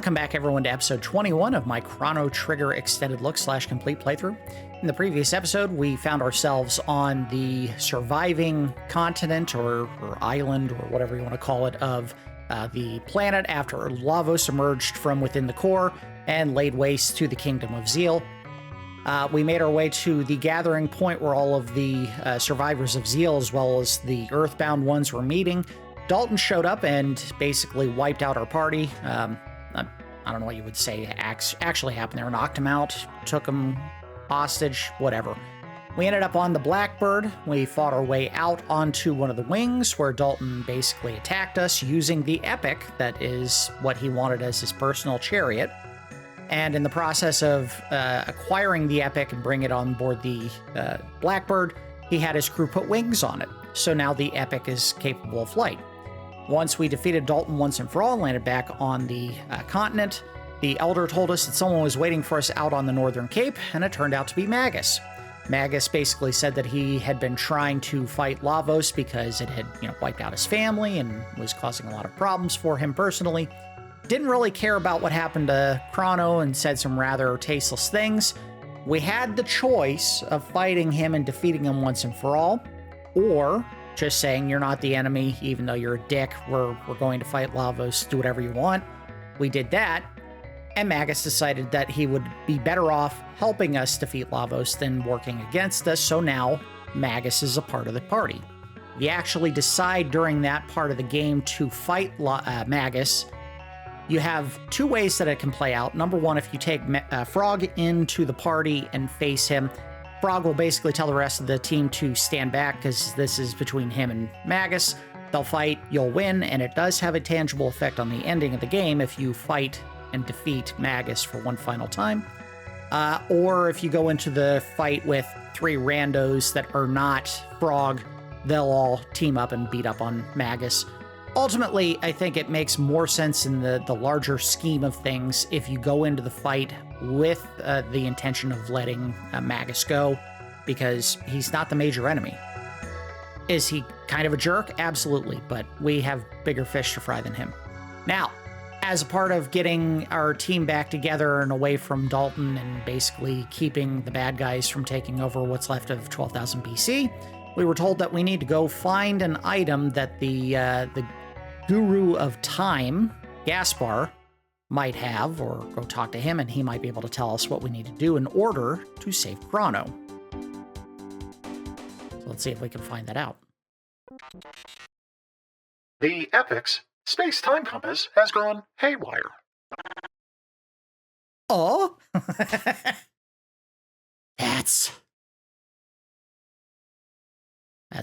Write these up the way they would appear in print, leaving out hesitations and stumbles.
Welcome back, everyone, to episode 21 of my Chrono Trigger extended look / complete playthrough. In the previous episode, we found ourselves on the surviving continent or island, or whatever you want to call it, of the planet after Lavos emerged from within the core and laid waste to the Kingdom of Zeal. We made our way to the gathering point where all of the survivors of Zeal, as well as the Earthbound ones, were meeting. Dalton showed up and basically wiped out our party. I don't know what you would say actually happened there. Knocked him out, took him hostage, whatever. We ended up on the Blackbird. We fought our way out onto one of the wings where Dalton basically attacked us using the Epic, that is what he wanted as his personal chariot. And in the process of acquiring the Epic and bring it on board the Blackbird, he had his crew put wings on it. So now the Epic is capable of flight. Once we defeated Dalton once and for all and landed back on the continent, the Elder told us that someone was waiting for us out on the Northern Cape, and it turned out to be Magus. Magus basically said that he had been trying to fight Lavos because it had, wiped out his family and was causing a lot of problems for him personally. Didn't really care about what happened to Crono and said some rather tasteless things. We had the choice of fighting him and defeating him once and for all, or just saying you're not the enemy, even though you're a dick, we're going to fight Lavos, do whatever you want. We did that, and Magus decided that he would be better off helping us defeat Lavos than working against us, so now Magus is a part of the party. If you actually decide during that part of the game to fight Magus, you have two ways that it can play out. Number one, if you take Frog into the party and face him, Frog will basically tell the rest of the team to stand back because this is between him and Magus. They'll fight, you'll win, and it does have a tangible effect on the ending of the game if you fight and defeat Magus for one final time. Or if you go into the fight with three randos that are not Frog, they'll all team up and beat up on Magus. Ultimately, I think it makes more sense in the larger scheme of things if you go into the fight with the intention of letting Magus go, because he's not the major enemy. Is he kind of a jerk? Absolutely, but we have bigger fish to fry than him. Now, as a part of getting our team back together and away from Dalton and basically keeping the bad guys from taking over what's left of 12,000 BC, we were told that we need to go find an item that the Guru of Time, Gaspar, might have, or go talk to him and he might be able to tell us what we need to do in order to save Crono. So let's see if we can find that out. The Epic's space-time compass has gone haywire. Oh? That's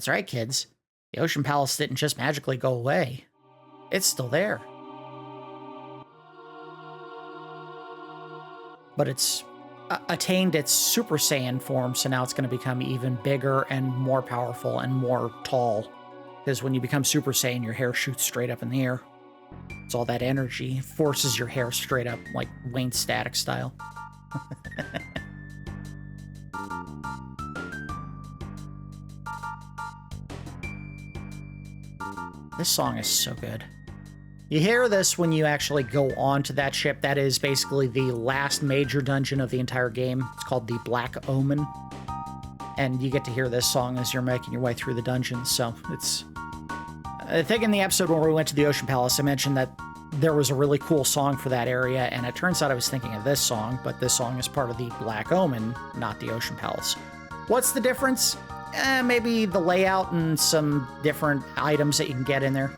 right, kids. The Ocean Palace didn't just magically go away. It's still there. But it's attained its Super Saiyan form, so now it's going to become even bigger and more powerful and more tall. Because when you become Super Saiyan, your hair shoots straight up in the air. It's all that energy forces your hair straight up, like Wayne Static style. This song is so good. You hear this when you actually go onto that ship. That is basically the last major dungeon of the entire game. It's called the Black Omen. And you get to hear this song as you're making your way through the dungeon. So it's... I think in the episode when we went to the Ocean Palace, I mentioned that there was a really cool song for that area, and it turns out I was thinking of this song, but this song is part of the Black Omen, not the Ocean Palace. What's the difference? Maybe the layout and some different items that you can get in there.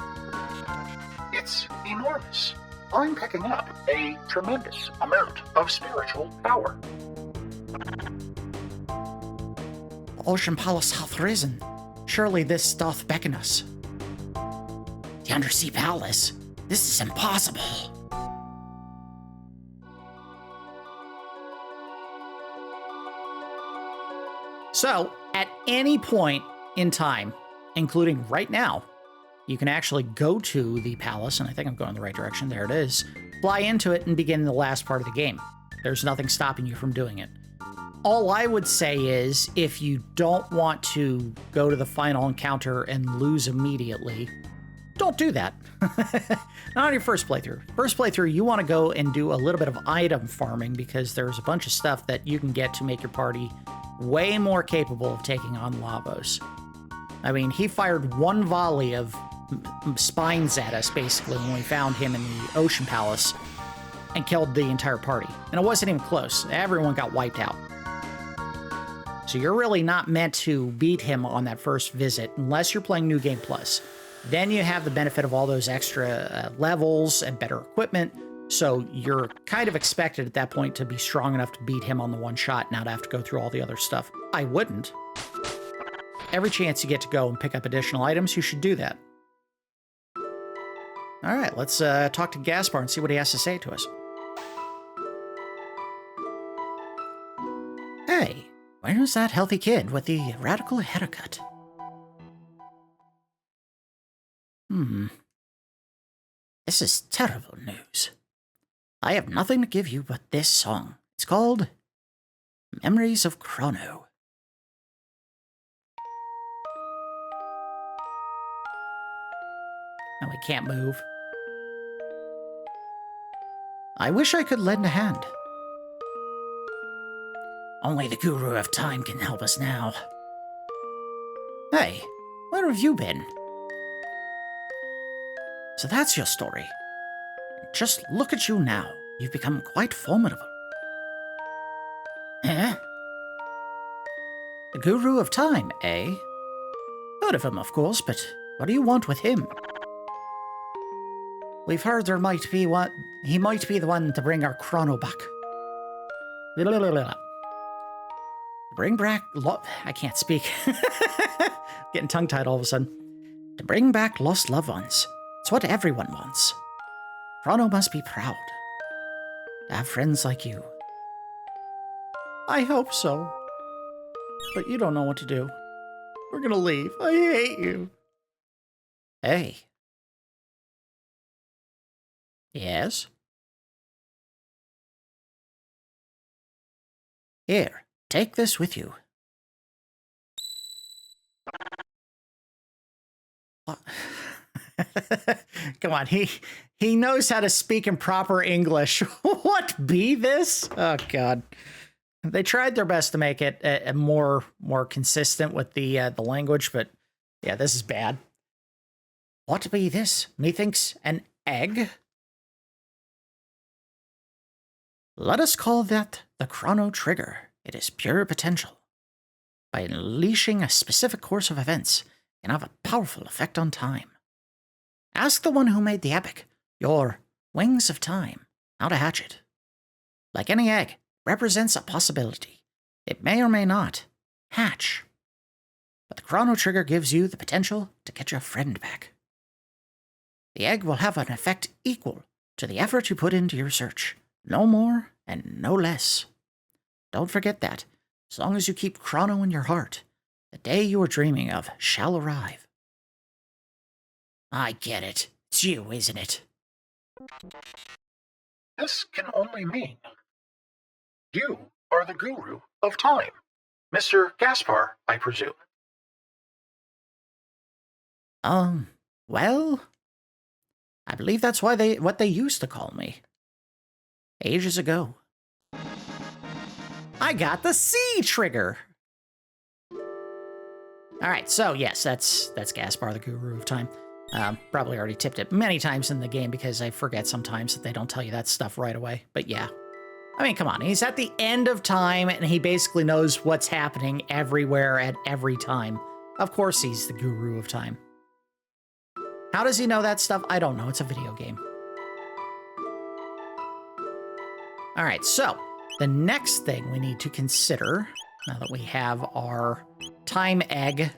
It's enormous. I'm picking up a tremendous amount of spiritual power. The Ocean Palace hath risen. Surely this doth beckon us. The Undersea Palace? This is impossible. So, at any point in time, including right now, you can actually go to the palace, and I think I'm going in the right direction. There it is. Fly into it and begin the last part of the game. There's nothing stopping you from doing it. All I would say is, if you don't want to go to the final encounter and lose immediately, don't do that. Not on your first playthrough. First playthrough, you want to go and do a little bit of item farming because there's a bunch of stuff that you can get to make your party way more capable of taking on Lavos. I mean, he fired one volley of spines at us, basically, when we found him in the Ocean Palace and killed the entire party. And it wasn't even close. Everyone got wiped out. So you're really not meant to beat him on that first visit unless you're playing New Game Plus. Then you have the benefit of all those extra levels and better equipment. So you're kind of expected at that point to be strong enough to beat him on the one shot, not have to go through all the other stuff. I wouldn't. Every chance you get to go and pick up additional items, you should do that. All right, let's talk to Gaspar and see what he has to say to us. Hey, where's that healthy kid with the radical haircut? This is terrible news. I have nothing to give you but this song. It's called Memories of Crono. Now we can't move. I wish I could lend a hand. Only the Guru of Time can help us now. Hey, where have you been? So that's your story. Just look at you now. You've become quite formidable. Eh? The Guru of Time, eh? Heard of him, of course, but what do you want with him? We've heard there might be one. He might be the one to bring our Crono back. Bring back. I can't speak. Getting tongue-tied all of a sudden. To bring back lost loved ones. It's what everyone wants. Crono must be proud to have friends like you. I hope so. But you don't know what to do. We're gonna leave. I hate you. Hey. Yes? Here, take this with you. What? Come on, he knows how to speak in proper English. What be this? Oh God, they tried their best to make it more consistent with the language, but yeah, this is bad. What be this? Methinks an egg. Let us call that the Chrono Trigger. It is pure potential. By unleashing a specific course of events, it can have a powerful effect on time. Ask the one who made the epic, your Wings of Time, how to hatch it. Like any egg, represents a possibility. It may or may not hatch. But the Chrono Trigger gives you the potential to get your friend back. The egg will have an effect equal to the effort you put into your search. No more and no less. Don't forget that. As long as you keep Crono in your heart, the day you are dreaming of shall arrive. I get it. It's you, isn't it? This can only mean you are the Guru of Time. Mr. Gaspar, I presume. Well, I believe that's what they used to call me. Ages ago. I got the C trigger. All right, so yes, that's Gaspar, the Guru of Time. Probably already tipped it many times in the game because I forget sometimes that they don't tell you that stuff right away. But yeah, I mean, come on, he's at the end of time and he basically knows what's happening everywhere at every time. Of course, he's the Guru of Time. How does he know that stuff? I don't know. It's a video game. All right, so the next thing we need to consider, now that we have our time egg,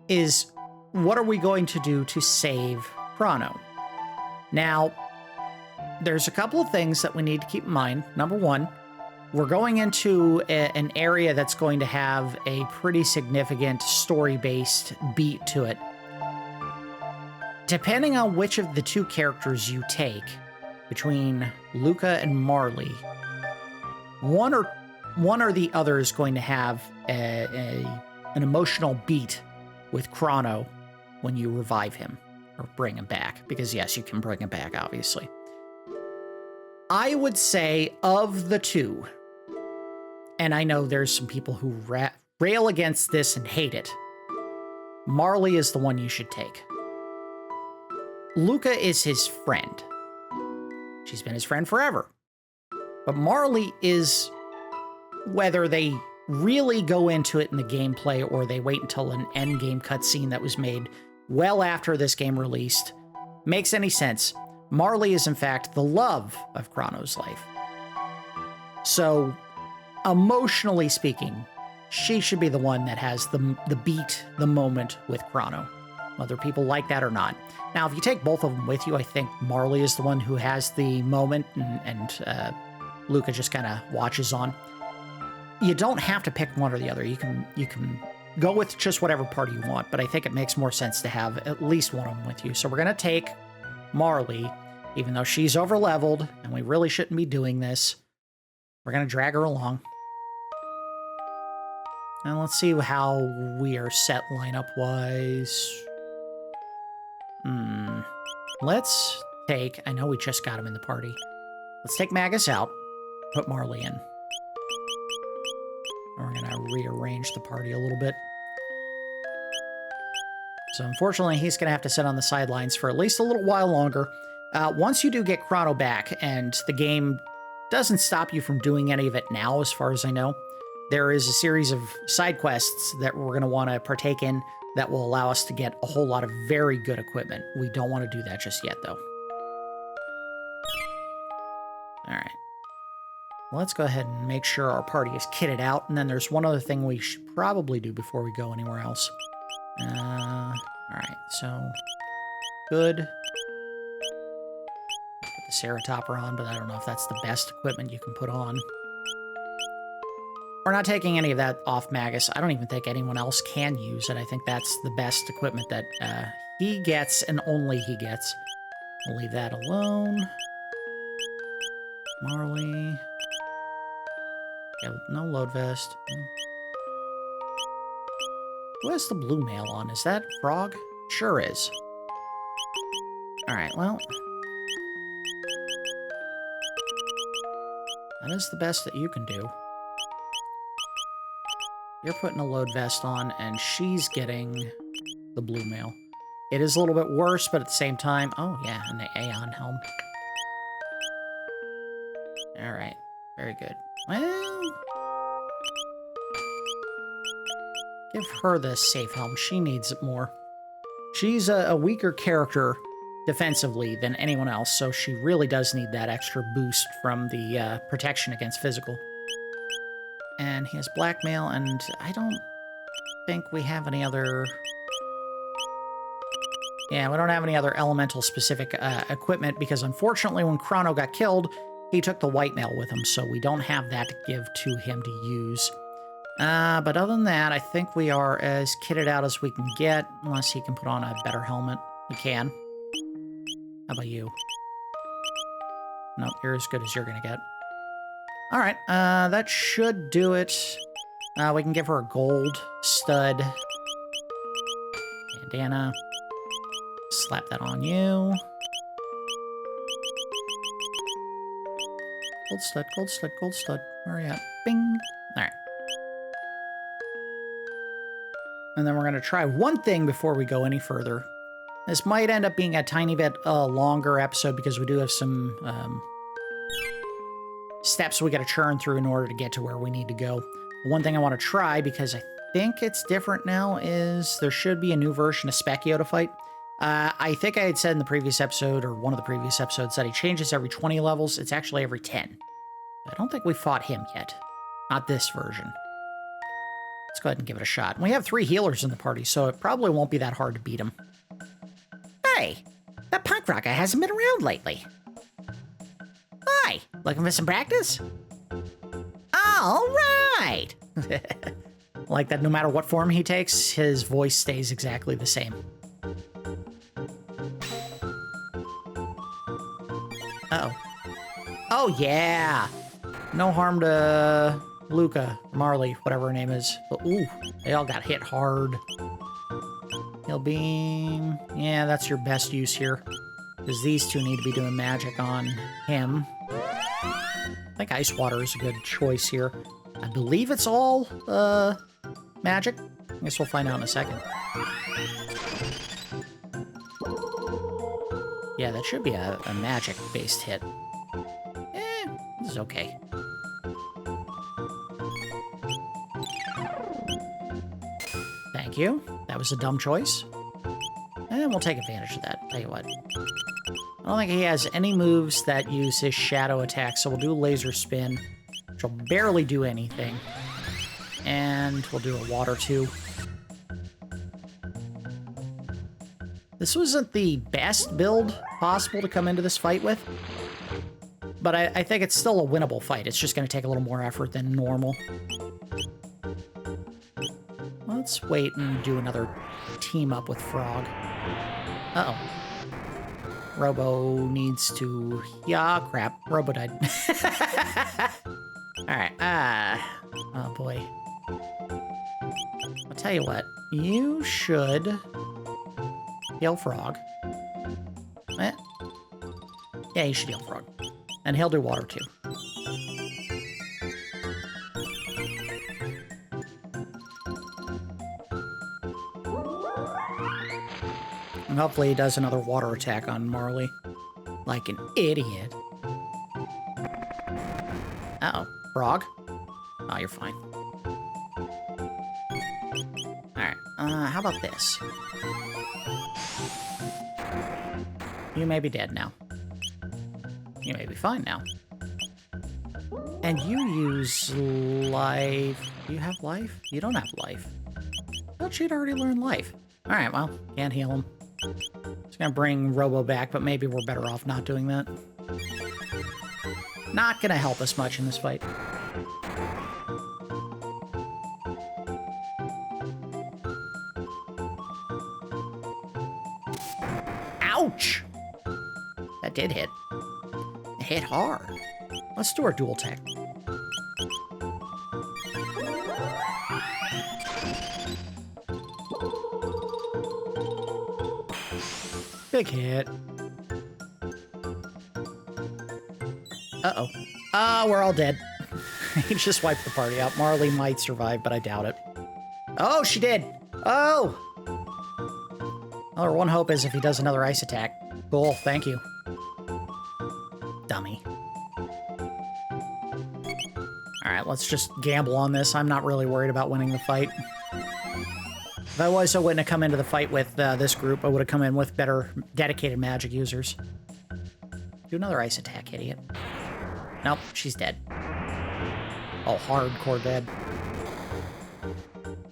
is what are we going to do to save Crono? Now, there's a couple of things that we need to keep in mind. Number one, we're going into an area that's going to have a pretty significant story-based beat to it. Depending on which of the two characters you take, between Luca and Marle, one or the other is going to have an emotional beat with Crono when you revive him or bring him back, because yes, you can bring him back, obviously. I would say of the two, and I know there's some people who rail against this and hate it, Marle is the one you should take. Luca is his friend. She's been his friend forever. But Marle is, whether they really go into it in the gameplay or they wait until an endgame cutscene that was made well after this game released, makes any sense. Marle is, in fact, the love of Crono's life. So, emotionally speaking, she should be the one that has the beat, the moment with Crono, whether people like that or not. Now, if you take both of them with you, I think Marle is the one who has the moment, and Luca just kind of watches on. You don't have to pick one or the other. You can go with just whatever party you want, but I think it makes more sense to have at least one of them with you. So we're going to take Marle, even though she's over-leveled, and we really shouldn't be doing this. We're going to drag her along. And let's see how we are set lineup-wise. Let's take... I know we just got him in the party. Let's take Magus out. Put Marle in. And we're going to rearrange the party a little bit. So unfortunately, he's going to have to sit on the sidelines for at least a little while longer. Once you do get Crono back, and the game doesn't stop you from doing any of it now, as far as I know, there is a series of side quests that we're going to want to partake in that will allow us to get a whole lot of very good equipment. We don't want to do that just yet, though. All right. Let's go ahead and make sure our party is kitted out, and then there's one other thing we should probably do before we go anywhere else. All right, so good. Put the Ceratopper on, but I don't know if that's the best equipment you can put on. We're not taking any of that off Magus. I don't even think anyone else can use it. I think that's the best equipment that he gets, and only he gets. We'll leave that alone. Marle. Yeah, no load vest. Who has the blue mail on? Is that Frog? Sure is. Alright, well. That is the best that you can do. You're putting a load vest on, and she's getting the blue mail. It is a little bit worse, but at the same time... Oh, yeah, and the Aeon helm. Alright, very good. Well... give her the safe helm. She needs it more. She's a weaker character defensively than anyone else, so she really does need that extra boost from the protection against physical. And he has blackmail, and I don't think we have any other... Yeah, we don't have any other elemental-specific equipment, because unfortunately when Crono got killed, he took the white mail with him, so we don't have that to give to him to use. But other than that, I think we are as kitted out as we can get, unless he can put on a better helmet. He can. How about you? Nope, you're as good as you're gonna get. Alright, that should do it. We can give her a gold stud. Bandana. Slap that on you. Gold stud, gold stud, gold stud. Where are you at? Bing! Alright. And then we're going to try one thing before we go any further. This might end up being a tiny bit longer episode because we do have some steps we got to churn through in order to get to where we need to go. One thing I want to try, because I think it's different now, is there should be a new version of Specchio to fight. I think I had said in the previous episode, or one of the previous episodes, that he changes every 20 levels. It's actually every 10. I don't think we fought him yet. Not this version. Let's go ahead and give it a shot. And we have 3 healers in the party, so it probably won't be that hard to beat him. Hey, that punk rocker hasn't been around lately. Hi, looking for some practice? All right. Like that no matter what form he takes, his voice stays exactly the same. Uh-oh. Oh, yeah. No harm to Luca, Marle, whatever her name is. But, ooh, they all got hit hard. Heal beam. Yeah, that's your best use here. Because these two need to be doing magic on him. I think ice water is a good choice here. I believe it's all magic. I guess we'll find out in a second. Yeah, that should be a magic-based hit. This is okay. Thank you. That was a dumb choice. And we'll take advantage of that. Tell you what. I don't think he has any moves that use his shadow attack, so we'll do laser spin, which will barely do anything. And we'll do a water too. This wasn't the best build possible to come into this fight with, but I think it's still a winnable fight. It's just going to take a little more effort than normal. Let's wait and do another team up with Frog. Uh-oh. Robo needs to... Yeah, crap. Robo died. Alright, oh boy. I'll tell you what. You should... heal Frog. Eh? Yeah, you should heal Frog. And he'll do water too. And hopefully he does another water attack on Marle. Like an idiot. Uh-oh. Frog? Oh, you're fine. Alright, how about this? You may be dead now. You may be fine now. And you use life. Do you have life? You don't have life. I thought she'd already learned life. Alright, well, can't heal him. Just gonna bring Robo back, but maybe we're better off not doing that. Not gonna help us much in this fight. Ouch! That did hit. It hit hard. Let's do our dual attack. Big hit. Uh-oh. We're all dead. He just wiped the party out. Marle might survive, but I doubt it. Oh, she did! Oh! Well, our one hope is if he does another ice attack. Cool, thank you. Dummy. Alright, let's just gamble on this. I'm not really worried about winning the fight. If I was, I wouldn't have come into the fight with this group. I would have come in with better dedicated magic users. Do another ice attack, idiot. Nope, she's dead. Oh, hardcore dead.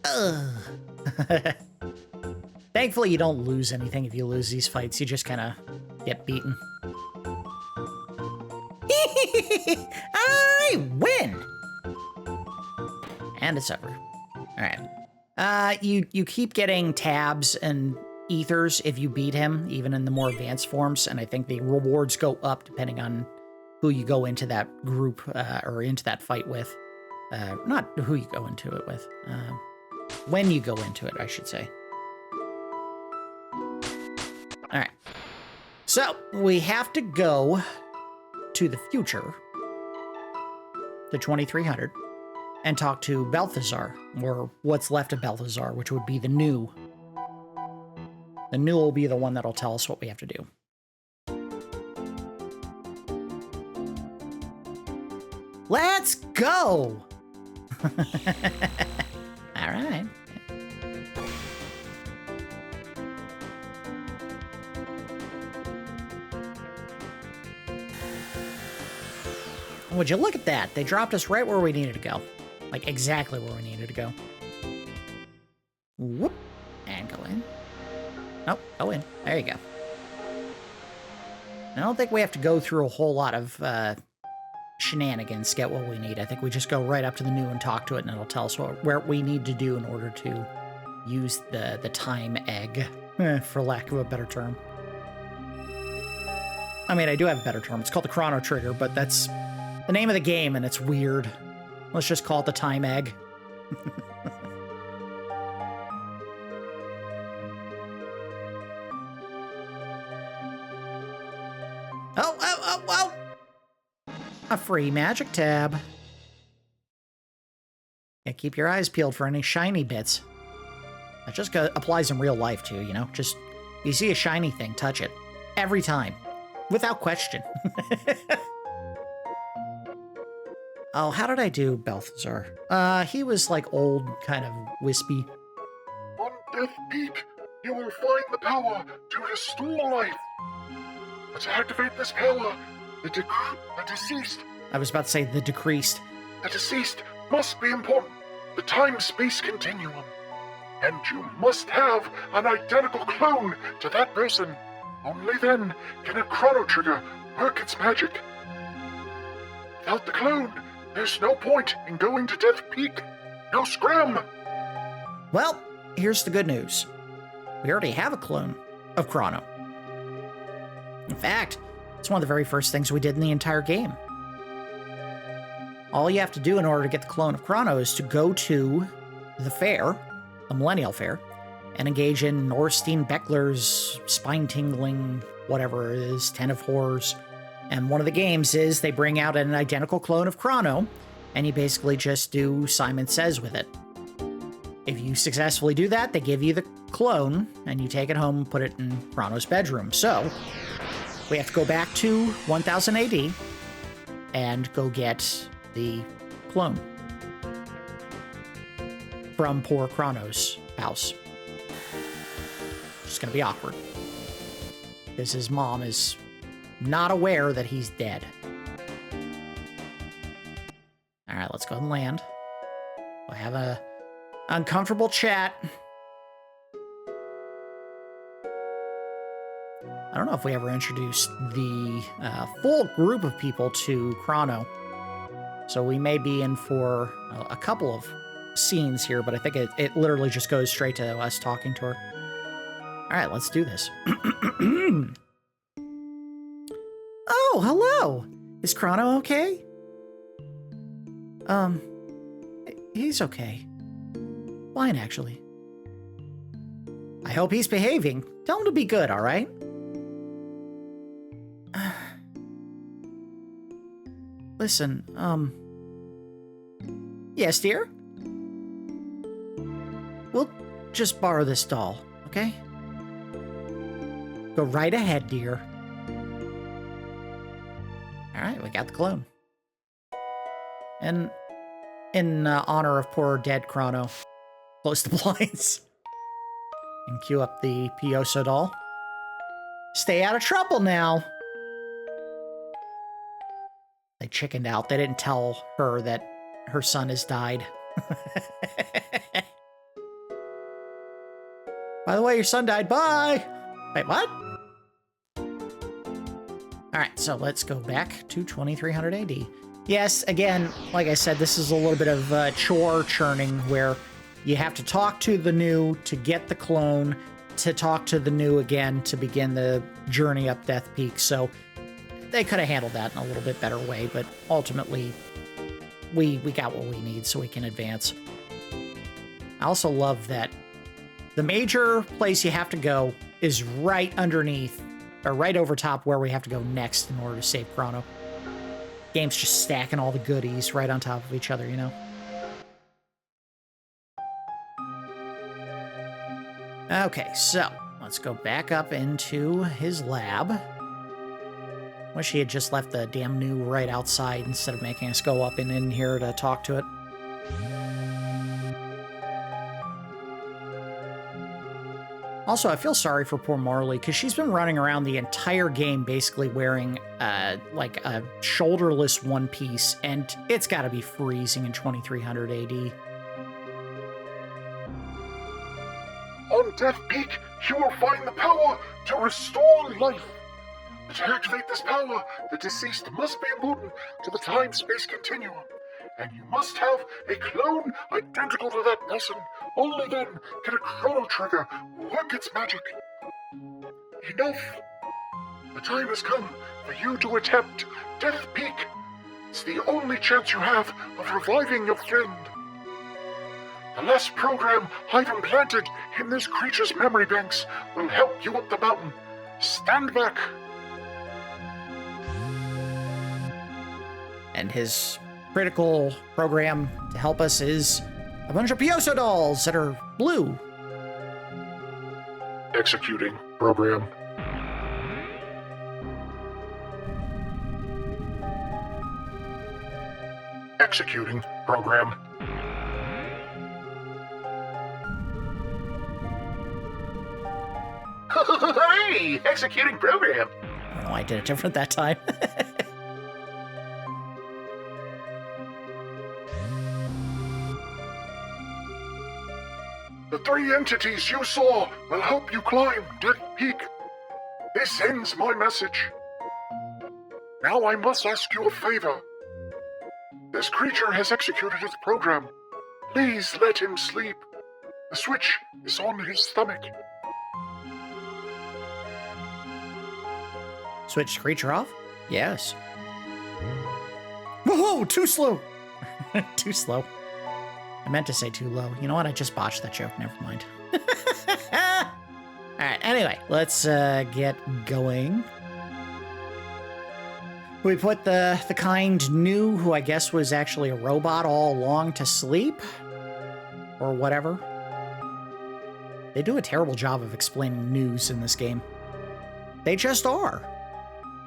Ugh. Thankfully, you don't lose anything if you lose these fights. You just kind of get beaten. I win! And it's over. All right. You keep getting tabs and ethers if you beat him, even in the more advanced forms, and I think the rewards go up depending on who you go into that group or into that fight with. Not who you go into it with. When you go into it, I should say. All right. So we have to go to the future, to 2300, and talk to Belthasar, or what's left of Belthasar, which would be the new. The new will be the one that'll tell us what we have to do. Let's go! All right. Would you look at that? They dropped us right where we needed to go. Like, exactly where we needed to go. Whoop. And go in. Nope, go in. There you go. I don't think we have to go through a whole lot of shenanigans to get what we need. I think we just go right up to the new and talk to it, and it'll tell us what we need to do in order to use the time egg, for lack of a better term. I mean, I do have a better term. It's called the Chrono Trigger, but that's the name of the game, and it's weird. Let's just call it the time egg. Oh! A free magic tab. Yeah, keep your eyes peeled for any shiny bits. That just applies in real life too, you know? Just, you see a shiny thing, touch it. Every time. Without question. Oh, how did I do Belthasar? He was like old, kind of wispy. On Death Peak, you will find the power to restore life. But to activate this power, the deceased... I was about to say the decreased. The deceased must be important. The time-space continuum. And you must have an identical clone to that person. Only then can a Chrono Trigger work its magic. Without the clone, there's no point in going to Death Peak. No scram! Well, here's the good news. We already have a clone of Crono. In fact, it's one of the very first things we did in the entire game. All you have to do in order to get the clone of Crono is to go to the fair, the Millennial Fair, and engage in Norstein Beckler's spine-tingling, whatever it is, 10 of Horrors. And one of the games is they bring out an identical clone of Crono, and you basically just do Simon Says with it. If you successfully do that, they give you the clone, and you take it home and put it in Crono's bedroom. So, we have to go back to 1000 AD and go get the clone from poor Crono's house. It's gonna be awkward, because his mom is not aware that he's dead. Alright, let's go and land. We'll have a uncomfortable chat. I don't know if we ever introduced the full group of people to Crono. So we may be in for a couple of scenes here, but I think it literally just goes straight to us talking to her. Alright, let's do this. Oh, hello! Is Crono okay? He's okay. Fine, actually. I hope he's behaving. Tell him to be good, alright? Listen, yes, dear? We'll just borrow this doll, okay? Go right ahead, dear. Alright, we got the clone. And in honor of poor dead Crono, close the blinds. And cue up the Pioso doll. Stay out of trouble now! They chickened out. They didn't tell her that her son has died. By the way, your son died. Bye! Wait, what? Alright, so let's go back to 2300 AD. Yes, again, like I said, this is a little bit of chore churning where you have to talk to the new to get the clone, to talk to the new again to begin the journey up Death Peak. So they could have handled that in a little bit better way, but ultimately we got what we need so we can advance. I also love that the major place you have to go is right underneath, or right over top where we have to go next in order to save Crono. Game's just stacking all the goodies right on top of each other, you know? Okay, so let's go back up into his lab. Wish he had just left the damn new right outside instead of making us go up and in here to talk to it. Also, I feel sorry for poor Marle, because she's been running around the entire game basically wearing, like, a shoulderless one piece, and it's gotta be freezing in 2300 AD. On Death Peak, you will find the power to restore life. But to activate this power, the deceased must be important to the time-space continuum. And you must have a clone identical to that person. Only then can a Chrono Trigger work its magic. Enough! The time has come for you to attempt Death Peak. It's the only chance you have of reviving your friend. The last program I've implanted in this creature's memory banks will help you up the mountain. Stand back! And his critical program to help us is a bunch of Pioso dolls that are blue. Executing program. Executing program. Hey! Executing program! I don't know why I did it different that time. The 3 entities you saw will help you climb Death Peak. This ends my message. Now I must ask you a favor. This creature has executed its program. Please let him sleep. The switch is on his stomach. Switch creature off? Yes. Whoa, too slow. Too slow. I meant to say too low. You know what? I just botched that joke. Never mind. All right. Anyway, let's get going. We put the kind new, who I guess was actually a robot all along, to sleep, or whatever. They do a terrible job of explaining news in this game. They just are.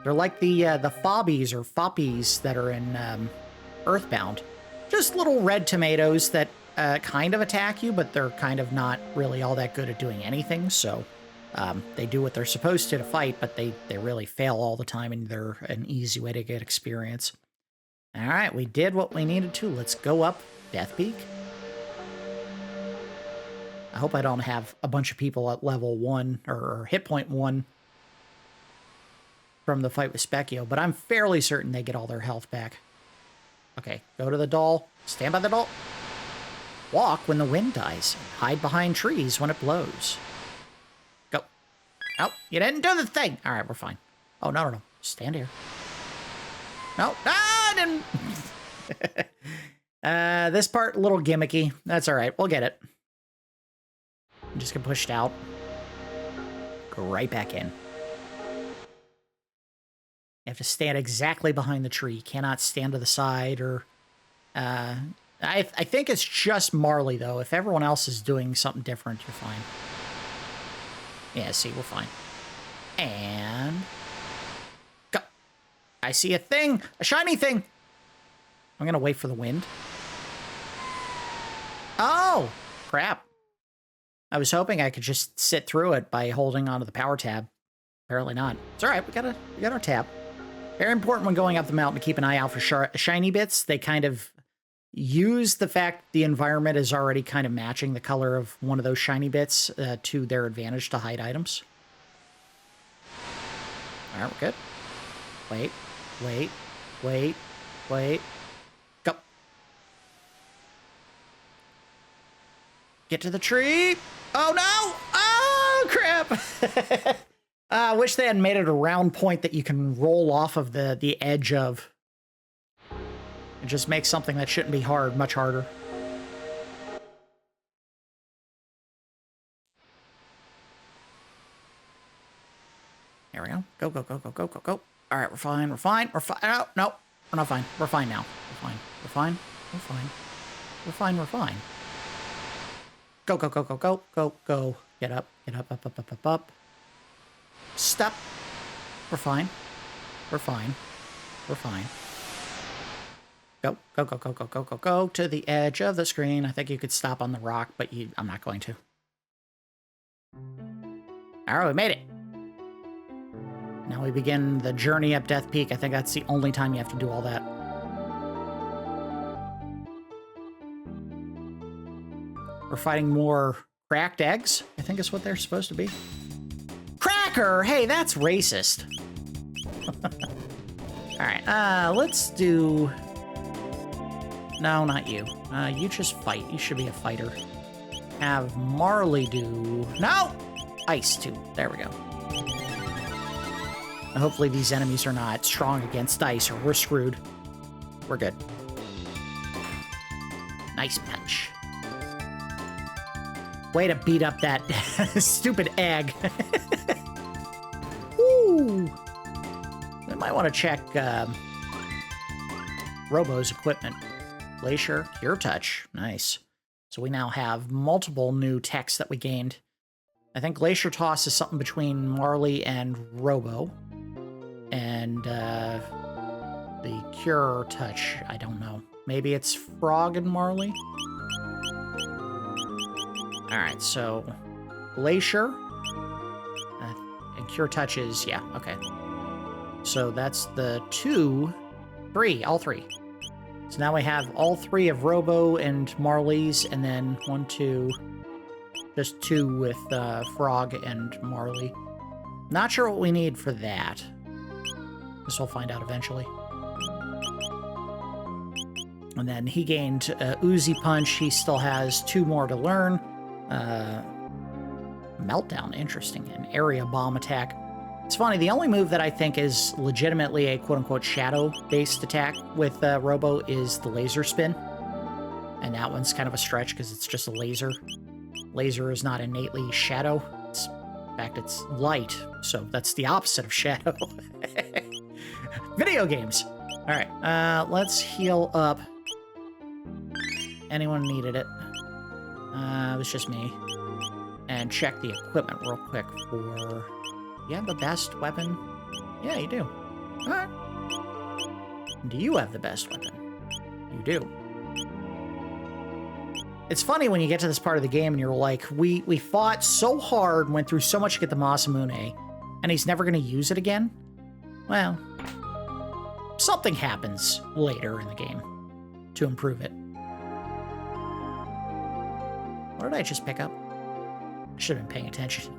They're like the fobbies or foppies that are in Earthbound. Just little red tomatoes that kind of attack you, but they're kind of not really all that good at doing anything, so they do what they're supposed to fight, but they really fail all the time, and they're an easy way to get experience. All right, we did what we needed to. Let's go up Death Peak. I hope I don't have a bunch of people at level 1 or hit point 1 from the fight with Specchio, but I'm fairly certain they get all their health back. Okay, go to the doll. Stand by the doll. Walk when the wind dies. Hide behind trees when it blows. Go. Oh, you didn't do the thing. All right, we're fine. Oh, no. Stand here. No. Ah, I didn't. This part, a little gimmicky. That's all right. We'll get it. Just get pushed out. Go right back in. You have to stand exactly behind the tree. You cannot stand to the side or... I think it's just Marle, though. If everyone else is doing something different, you're fine. Yeah, see, we're fine. And... go. I see a thing! A shiny thing! I'm gonna wait for the wind. Oh! Crap. I was hoping I could just sit through it by holding onto the power tab. Apparently not. It's alright, we got our tab. Very important when going up the mountain to keep an eye out for shiny bits. They kind of use the fact the environment is already kind of matching the color of one of those shiny bits to their advantage to hide items. All right, we're good. Wait. Go. Get to the tree. Oh, no. Oh, crap. I wish they had made it a round point that you can roll off of the edge of. It just makes something that shouldn't be hard much harder. There we go. Go. All right, we're fine. Oh, no, we're not fine. We're fine now. We're fine. Go. Get up. Stop. We're fine. Go to the edge of the screen. I think you could stop on the rock, but I'm not going to. All right, we made it. Now we begin the journey up Death Peak. I think that's the only time you have to do all that. We're fighting more cracked eggs, I think is what they're supposed to be. Cracker! Hey, that's racist. All right, let's do... No, not you. You just fight. You should be a fighter. Have Marle do... No! Ice, too. There we go. And hopefully these enemies are not strong against ice, or we're screwed. We're good. Nice punch. Way to beat up that stupid egg. Woo! I might want to check Robo's equipment. Glacier, Cure Touch. Nice. So we now have multiple new techs that we gained. I think Glacier Toss is something between Marle and Robo. And the Cure Touch, I don't know. Maybe it's Frog and Marle? Alright, so Glacier. And Cure Touch is, yeah, okay. So that's the 3, all 3. So now we have all 3 of Robo and Marle's, and then 1, 2, just 2 with Frog and Marle. Not sure what we need for that. Guess we'll find out eventually. And then he gained Uzi Punch. He still has 2 more to learn. Meltdown, interesting. An area bomb attack. It's funny, the only move that I think is legitimately a quote-unquote shadow-based attack with Robo is the laser spin. And that one's kind of a stretch because it's just a laser. Laser is not innately shadow. In fact, it's light, so that's the opposite of shadow. Video games! Alright, let's heal up. Anyone needed it? It was just me. And check the equipment real quick for... You have the best weapon? Yeah, you do. Alright. Do you have the best weapon? You do. It's funny when you get to this part of the game and you're like, we fought so hard, went through so much to get the Masamune, and he's never going to use it again? Well, something happens later in the game to improve it. What did I just pick up? I should have been paying attention.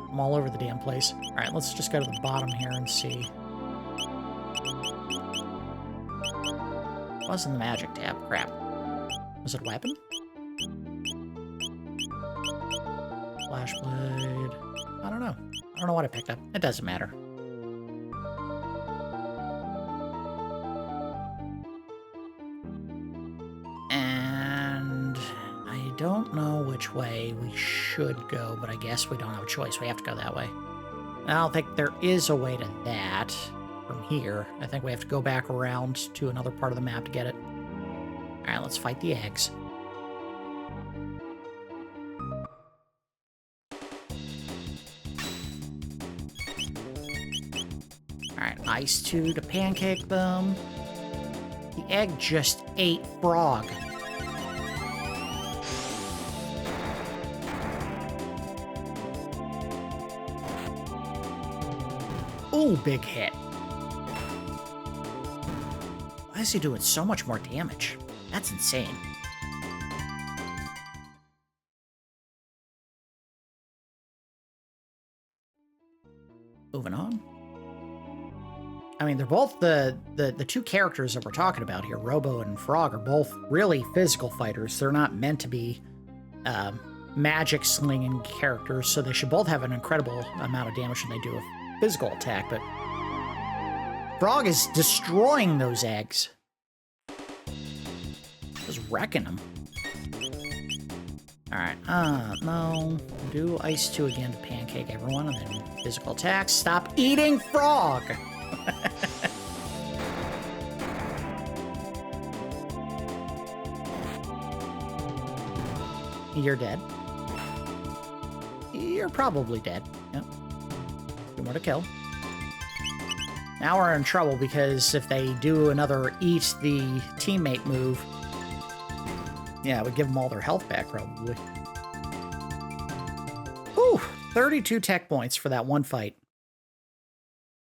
I'm all over the damn place. Alright, let's just go to the bottom here and see. Wasn't the magic tab? Crap. Was it a weapon? Flashblade. I don't know. I don't know what I picked up. It doesn't matter. And I don't know which way we should go, but I guess we don't have a choice. We have to go that way. I don't think there is a way to that from here. I think we have to go back around to another part of the map to get it. Alright, let's fight the eggs. Alright, Ice 2 to pancake them. The egg just ate Frog. Ooh, big hit. Why is he doing so much more damage? That's insane. Moving on. I mean, they're both the 2 characters that we're talking about here, Robo and Frog, are both really physical fighters. They're not meant to be magic slinging characters, so they should both have an incredible amount of damage when they do a physical attack, but Frog is destroying those eggs. Just wrecking them. Alright, no. Do Ice 2 again to pancake everyone, and then physical attacks. Stop eating Frog! You're dead. You're probably dead. Yep. 2 more to kill. Now we're in trouble because if they do another eat the teammate move, yeah, it would give them all their health back, probably. Whew! 32 tech points for that one fight.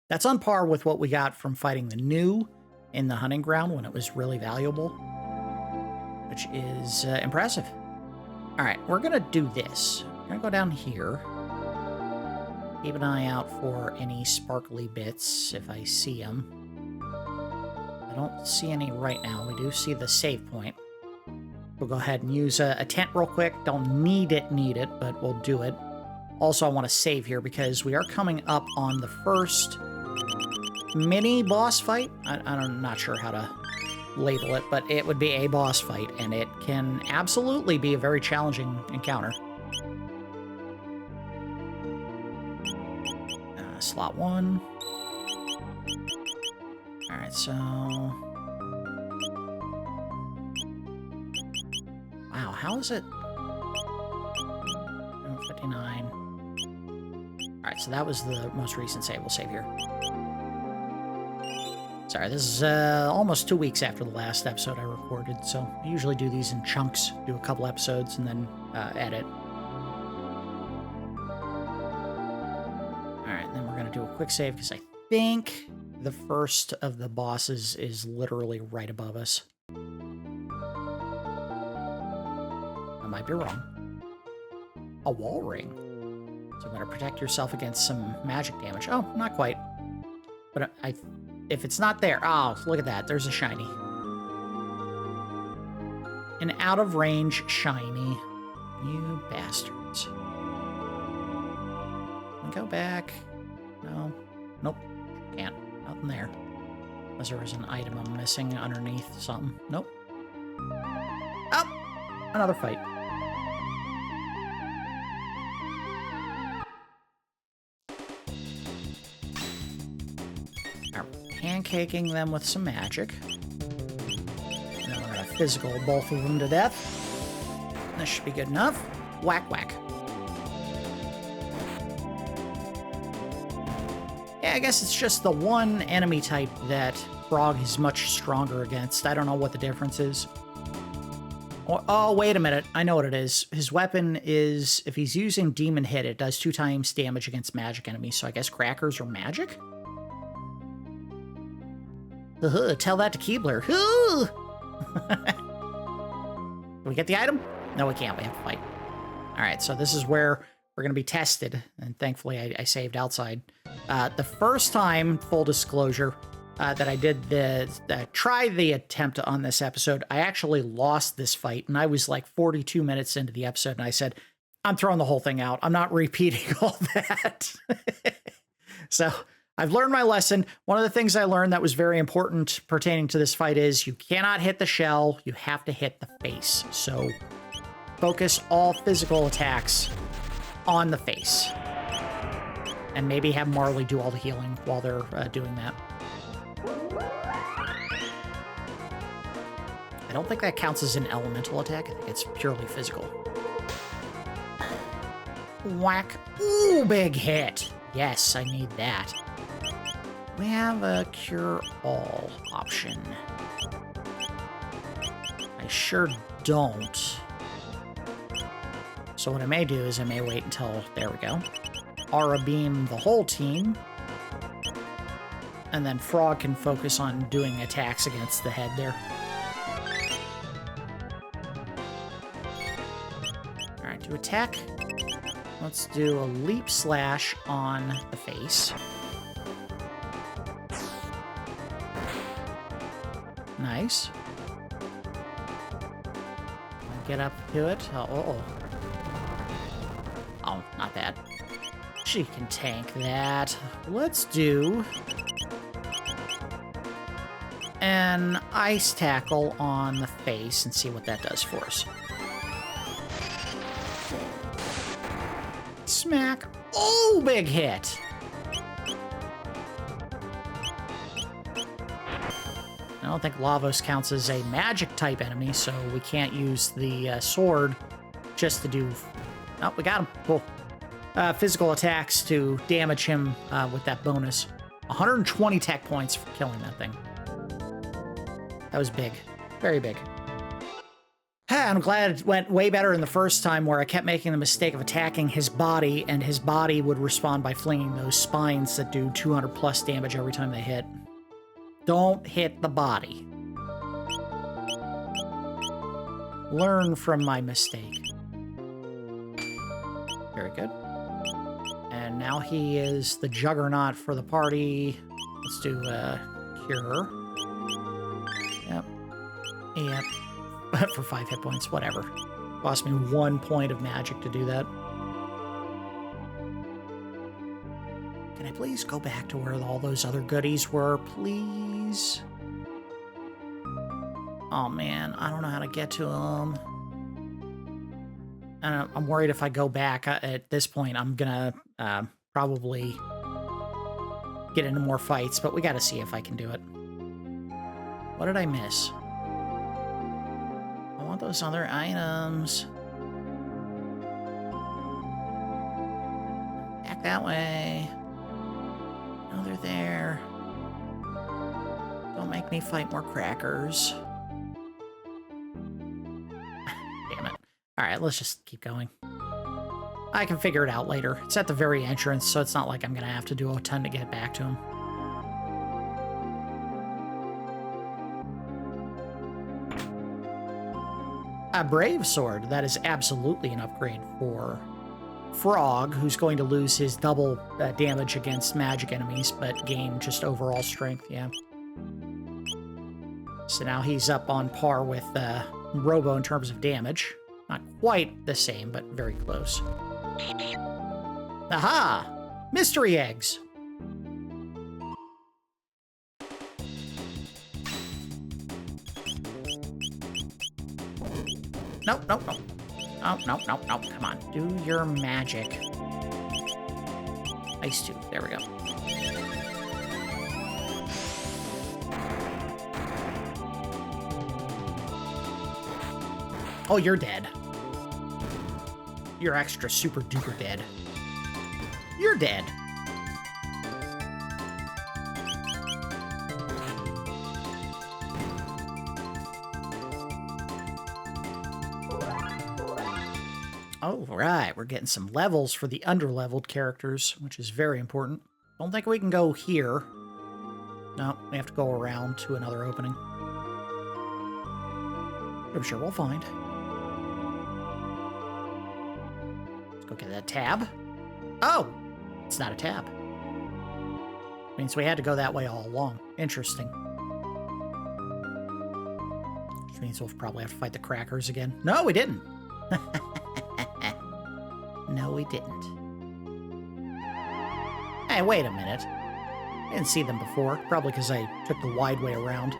That's on par with what we got from fighting the new in the hunting ground when it was really valuable, which is impressive. All right, we're going to do this. We're going to go down here. Keep an eye out for any sparkly bits if I see them. I don't see any right now. We do see the save point. We'll go ahead and use a tent real quick. Don't need it, but we'll do it. Also, I want to save here because we are coming up on the first mini boss fight. I'm not sure how to label it, but it would be a boss fight, and it can absolutely be a very challenging encounter. Slot 1. Alright, so... Wow, how is it? 59. Alright, so that was the most recent save. We'll save here. Sorry, this is almost 2 weeks after the last episode I recorded, so I usually do these in chunks, do a couple episodes, and then edit. Alright, then we're going to do a quick save, because I think the first of the bosses is literally right above us. I might be wrong. A wall ring. So I'm going to protect yourself against some magic damage. Oh, not quite. But if it's not there... Oh, look at that. There's a shiny. An out-of-range shiny. You bastards. Go back. No. Nope. Can't. Nothing there. Unless there was an item I'm missing underneath something. Nope. Oh! Another fight. Pancaking them with some magic. And then we're going to physical both of them to death. This should be good enough. Whack, whack. Yeah, I guess it's just the one enemy type that Frog is much stronger against. I don't know what the difference is. Oh, wait a minute. I know what it is. His weapon is, if he's using Demon Hit, it does 2 times damage against magic enemies. So I guess crackers are magic? Tell that to Keebler. Can we get the item? No, we can't. We have to fight. All right, so this is where we're going to be tested. And thankfully, I saved outside. The first time, full disclosure, that I did try the attempt on this episode, I actually lost this fight. And I was like 42 minutes into the episode. And I said, I'm throwing the whole thing out. I'm not repeating all that. So... I've learned my lesson. One of the things I learned that was very important pertaining to this fight is you cannot hit the shell, you have to hit the face. So focus all physical attacks on the face. And maybe have Marle do all the healing while they're doing that. I don't think that counts as an elemental attack. I think it's purely physical. Whack. Ooh, big hit. Yes, I need that. We have a cure-all option. I sure don't. So what I may do is I may wait until... There we go. Aura Beam the whole team. And then Frog can focus on doing attacks against the head there. Alright, to attack... Let's do a Leap Slash on the face. Nice. Get up to it. Oh, not bad. She can tank that. Let's do an Ice Tackle on the face and see what that does for us. Smack. Oh, big hit. I don't think Lavos counts as a magic type enemy, so we can't use the sword just to do... Oh, we got him. Cool. Physical attacks to damage him with that bonus. 120 tech points for killing that thing. That was big. Very big. I'm glad it went way better than the first time where I kept making the mistake of attacking his body, and his body would respond by flinging those spines that do 200 plus damage every time they hit. Don't hit the body. Learn from my mistake. Very good. And now he is the juggernaut for the party. Let's do Cure. Yep. Yep. For 5 hit points, whatever. Cost me 1 point of magic to do that. Can I please go back to where all those other goodies were, please? Oh man, I don't know how to get to them. And I'm worried if I go back at this point, I'm gonna probably get into more fights, but we gotta see if I can do it. What did I miss? I want those other items. Back that way. No, they're there. Don't make me fight more crackers. Damn it. Alright, let's just keep going. I can figure it out later. It's at the very entrance, so it's not like I'm gonna have to do a ton to get back to him. A Brave Sword. That is absolutely an upgrade for Frog, who's going to lose his double damage against magic enemies, but gain just overall strength, yeah. So now he's up on par with Robo in terms of damage. Not quite the same, but very close. Aha! Mystery eggs! Nope, nope, nope. Oh, nope, nope, nope. Come on. Do your magic. Ice tube. There we go. Oh, you're dead. You're extra super duper dead. You're dead. Oh, right. We're getting some levels for the underleveled characters, which is very important. Don't think we can go here. No, we have to go around to another opening. I'm sure we'll find. Let's go get that tab. Oh! It's not a tab. Means we had to go that way all along. Interesting. Which means we'll probably have to fight the crackers again. No, we didn't! No, we didn't. Hey, wait a minute. I didn't see them before. Probably because I took the wide way around.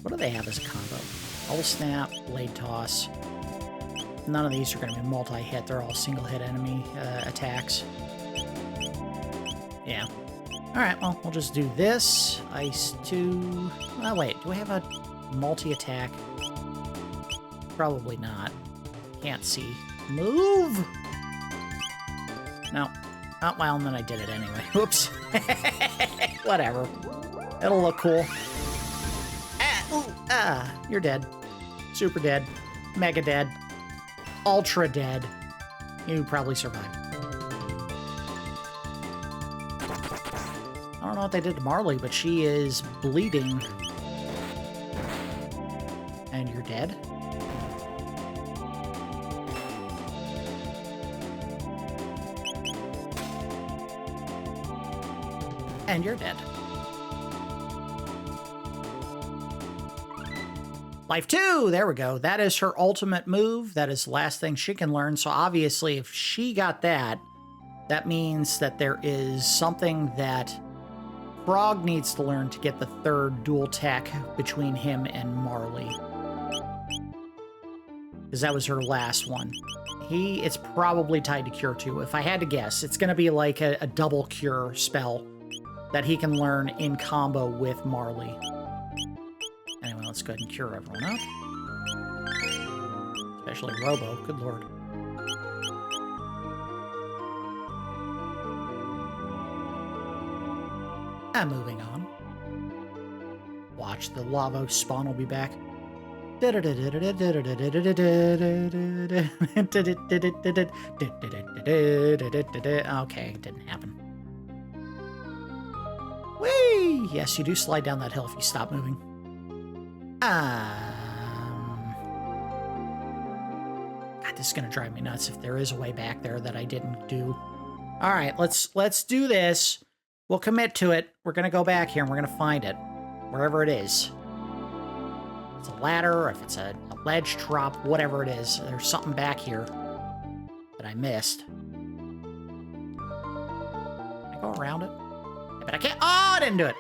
What do they have as a combo? Bubble Snap, Blade Toss. None of these are going to be multi-hit. They're all single-hit enemy attacks. Yeah. Alright, well, we'll just do this. Ice 2... Oh, wait. Do we have a multi-attack? Probably not. Can't see. Move! No. Oh, well, and then I did it anyway. Oops. Whatever. It'll look cool. You're dead. Super dead. Mega dead. Ultra dead. You probably survived. I don't know what they did to Marle, but she is bleeding. And you're dead? And you're dead. Life 2! There we go. That is her ultimate move. That is the last thing she can learn. So obviously, if she got that, that means that there is something that Frog needs to learn to get the third dual tech between him and Marle. Because that was her last one. It's probably tied to Cure 2. If I had to guess, it's going to be like a double Cure spell that he can learn in combo with Marle. Anyway, let's go ahead and cure everyone up. Especially Robo. Good lord. And moving on. Watch, the Lavos spawn will be back. Okay, it didn't happen. Whee! Yes, you do slide down that hill if you stop moving. God, this is gonna drive me nuts if there is a way back there that I didn't do. All right, let's do this. We'll commit to it. We're gonna go back here and we're gonna find it, wherever it is. If it's a ladder, if it's a ledge drop, whatever it is. There's something back here that I missed. Can I go around it? But I can't. Oh, I didn't do it.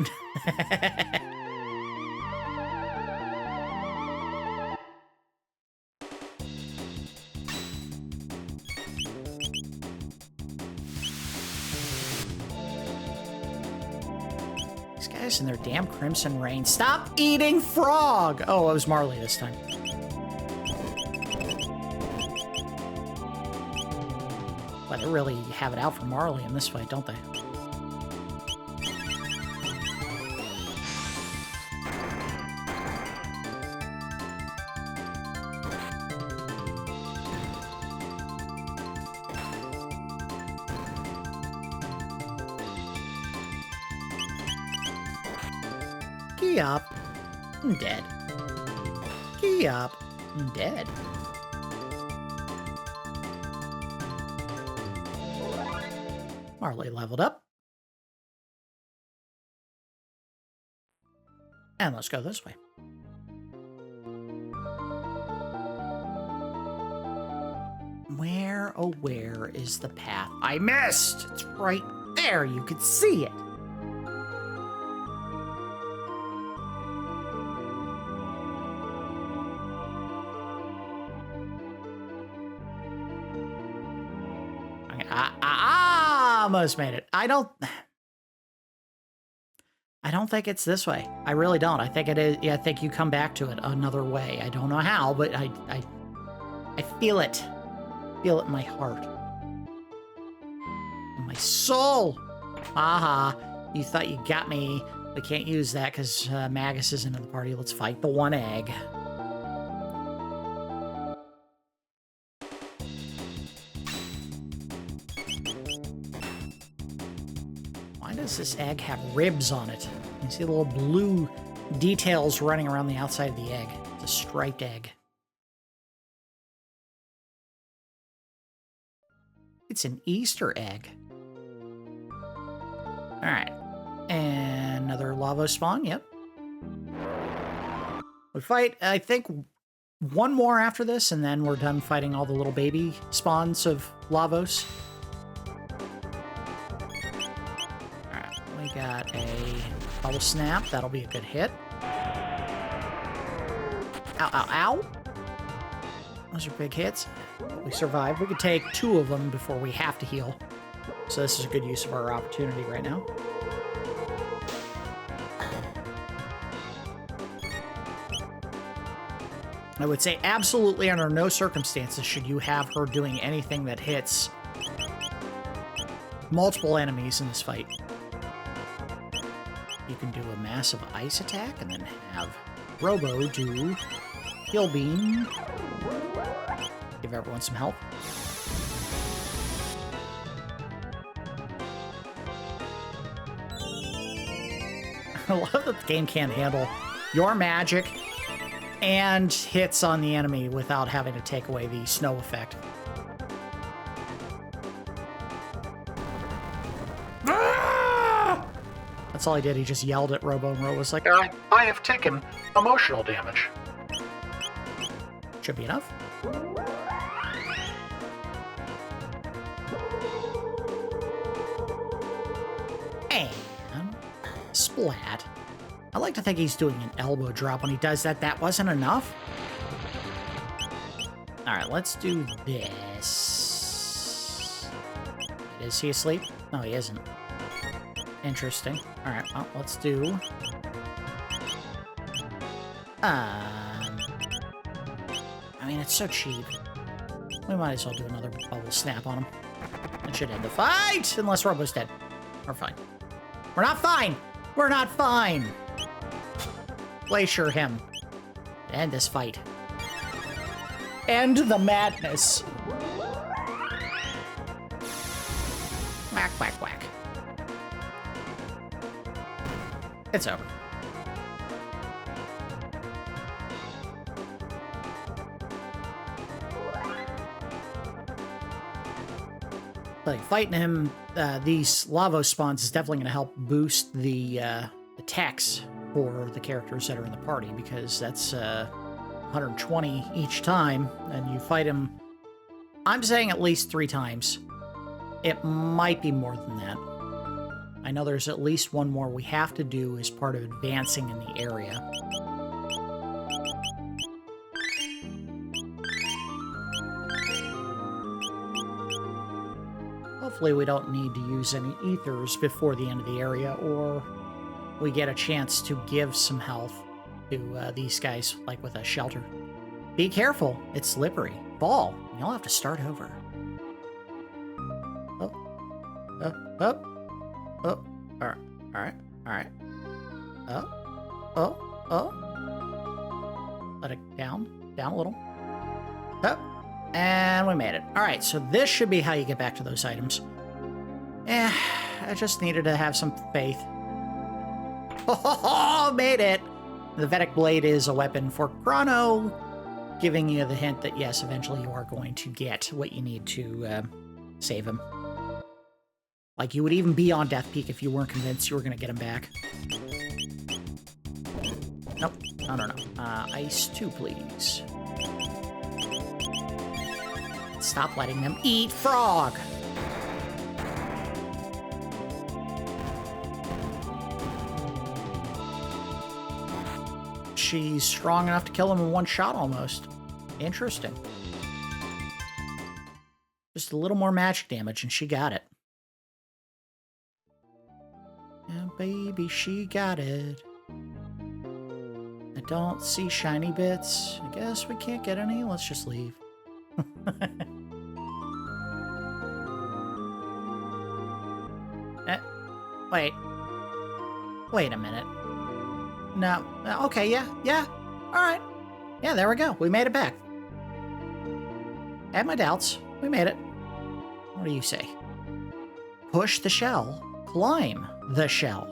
These guys in their damn Crimson Rain. Stop eating frog! Oh, it was Marle this time. But they really have it out for Marle in this fight, don't they? Key up. I'm dead. Key up. I'm dead. Marle leveled up. And let's go this way. Where, oh where is the path I missed? It's right there. You could see it. I almost made it. I don't think it's this way. I really don't. I think it is. Yeah, I think you come back to it another way. I don't know how, but I feel it. Feel it in my heart. In my soul. Aha. You thought you got me. We can't use that because Magus isn't in the party. Let's fight the one egg. Does this egg have ribs on it? You see the little blue details running around the outside of the egg. It's a striped egg. It's an Easter egg. Alright. And another Lavos spawn, yep. We fight, I think, one more after this, and then we're done fighting all the little baby spawns of Lavos. Got a bubble snap. That'll be a good hit. Ow, ow, ow. Those are big hits. We survived. We could take 2 of them before we have to heal. So this is a good use of our opportunity right now. I would say absolutely under no circumstances should you have her doing anything that hits multiple enemies in this fight. You can do a massive ice attack and then have Robo do Heal Beam. Give everyone some help. I love that the game can't handle your magic and hits on the enemy without having to take away the snow effect. That's all he did. He just yelled at Robo, and Robo was like, I have taken emotional damage. Should be enough. And splat. I like to think he's doing an elbow drop when he does that. That wasn't enough. All right, let's do this. Is he asleep? No, he isn't. Interesting. All right, well, let's do... I mean, it's so cheap. We might as well do another bubble snap on him. That should end the fight! Unless Robo's dead. We're fine. We're not fine! We're not fine! Glacier him. End this fight. End the madness. Whack, whack, whack. It's over. Like, fighting him, these Lavos spawns is definitely going to help boost the attacks for the characters that are in the party, because that's 120 each time, and you fight him, I'm saying at least 3 times. It might be more than that. I know there's at least one more we have to do as part of advancing in the area. Hopefully we don't need to use any ethers before the end of the area, or we get a chance to give some health to these guys, like with a shelter. Be careful, it's slippery. Fall, you'll have to start over. Up. Alright. Let it down a little. Up. And we made it. Alright, so this should be how you get back to those items. I just needed to have some faith. Oh, made it! The Vedic Blade is a weapon for Crono, giving you the hint that yes, eventually you are going to get what you need to save him. Like, you would even be on Death Peak if you weren't convinced you were going to get him back. Nope. No. Ice 2, please. Stop letting them eat frog! She's strong enough to kill him in one shot, almost. Interesting. Just a little more magic damage, and she got it. And baby, she got it. I don't see shiny bits. I guess we can't get any. Let's just leave. Wait a minute. No. Okay, yeah. All right. Yeah, there we go. We made it back. I had my doubts. We made it. What do you say? Push the shell. Climb the shell.